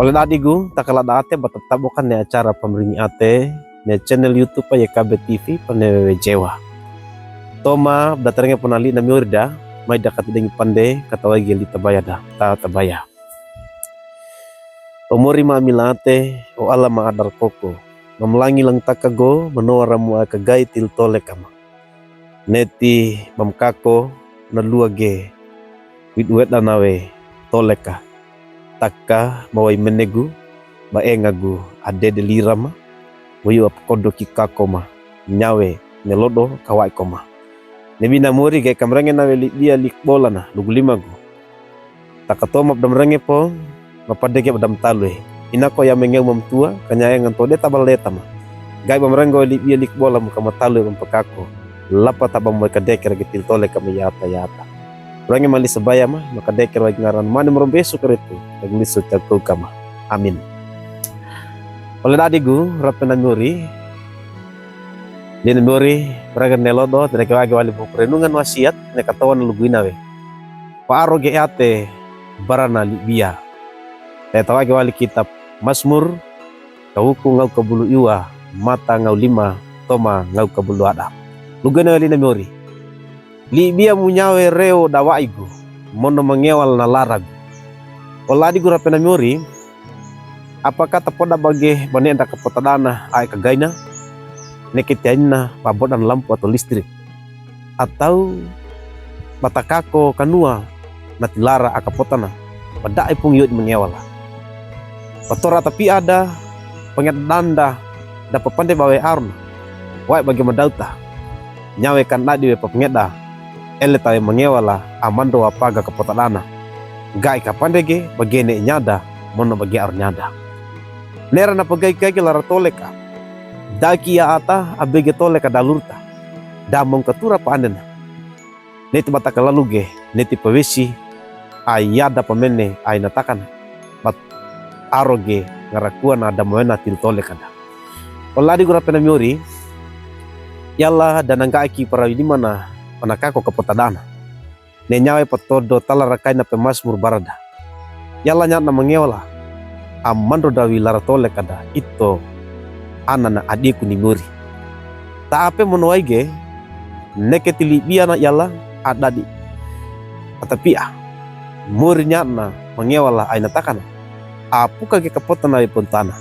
Oleh adigu takala ate batatabukan ne acara pemeringi ate ne channel YouTube YKB TV panewe Jewa. Toma datarnya penali na miurda may dakat ding pande katawag gili tabayada ta tabaya. Umuri mamilate o ala maadar koko. Mamlangi lang takago manora mo kagay til tole kama. Neti mamkako na luage widwet na nawe toleka. Taka maway menegu baengagu ade delirama wayu apkodo kikakoma nyawe nelodo kawai koma nebi namuri gay kamrenge nawe dia likbola na lugulimagu takatoma bdamrenge po mapadege badam talwe inako ya mengeu mamtua kanyaya ngantode tabaleta ma gay bamrengo dia likbola muka matalwe mampakako lapa tabam moy kadeke ragitil tole kama yata yata Rangi mali sebaya mah maka deker wag ngaran mani merombesu keretu naglisut tagko kama amin. Oleh adigu rapena muri muri praga nelodo treke wagi wali perenungan wasiat ne katawan luguina we paaro ge ate barana libia te tawagi wali kitab Mazmur kawuku ngau kabulu iwa mata ngau lima toma ngau kabulu ada luguina wali na muri Libia munyawe reo dawaigu mono mengewal na laragu. Oladi gura penamuri apakah tepoda bagi banenda kapotadana ay kagaina nekitianna pabodan lampu atau listrik atau batakako kanua natilara akapotana pada ipung yud mengewal. Patora tapi ada pengadanda dapat pandai bawa arna wai bagi madauta nyawe kan nadi we pengeda ele tawe mengewala amando apaga kapotadana gai kapandege bagene nyada mono bagi ar nyada nera na pagai kai lara toleka daki ya ata abege toleka dalurta damong katura pa andena neti bataka laluge neti pawesi ayada pamene ay natakan bat aroge ngarakuan ada moena til toleka da oladi gura penamiori yalla danangga aki para di mana manakako kapotadana nenyawe patodo talarakai na Mazmur barada yalla nyat na mengewala amandro dawi laratole kada ito anana adiku ni muri ta ape monoaige neketili biana yalla adadi atapia muri nyat na mengewala ay natakan apu kage kapotana pontana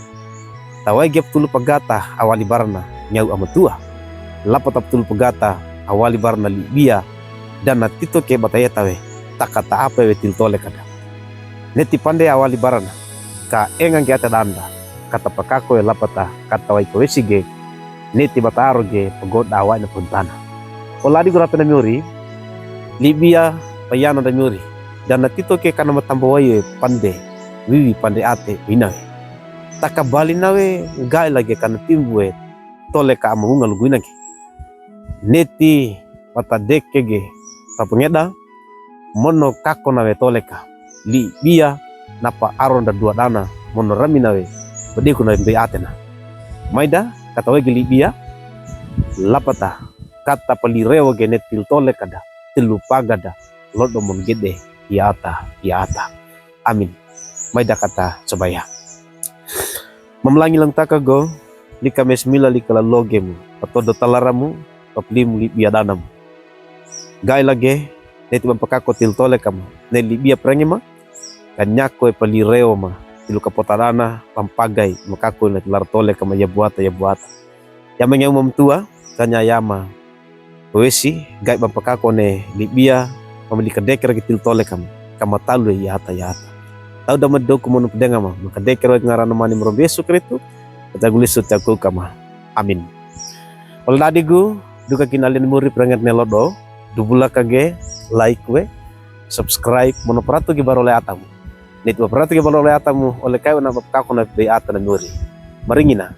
tawai gep tulu pagata awali barna nyau amatua lapatap tulu pagata awali barna libia dan natito ke bataya tawe takata apa we tiltole kada neti pande awali barana ka engang ke danda kata pakako we lapata kata wai kowesige neti bataro ge pagoda awai na puntana oladi gura pena miuri libia payano da miuri dan natito ke kana matambo wae pande wiwi pande ate winawe takabali nawe gai lagi kana timbue tole ka amunga luguina ke neti pata dekege tapengeda mono kako nawe toleka li bia napa aron da dua dana mono rami nawe bediku nawe be atena maida kata wegi li bia lapata kata palirewo genetil toleka da tilu pagada lodo mon gede yata amin maida kata sebaya memlangi lang takago lika mesmila lika logemu atau do talaramu paplim libia danam gai lage neti pampakako til tole kama ne libia prangema kanyako e palireo ma tilu kapotadana pampagai makako na lar tole kama ya buata ya mengeu mamtua kanya yama wesi gai pampakako ne libia pamili kadeker til tole kama talu yata tau da meddo kumono pedenga ma kadeker ngarana mani merombesu kretu katagulisut aku kama amin oladigu duka kinalin muri prangat nelodo dubula kage like we subscribe monopratu ki barole atamu nit monopratu ki barole atamu oleh kayo na papakako na be ata na muri maringina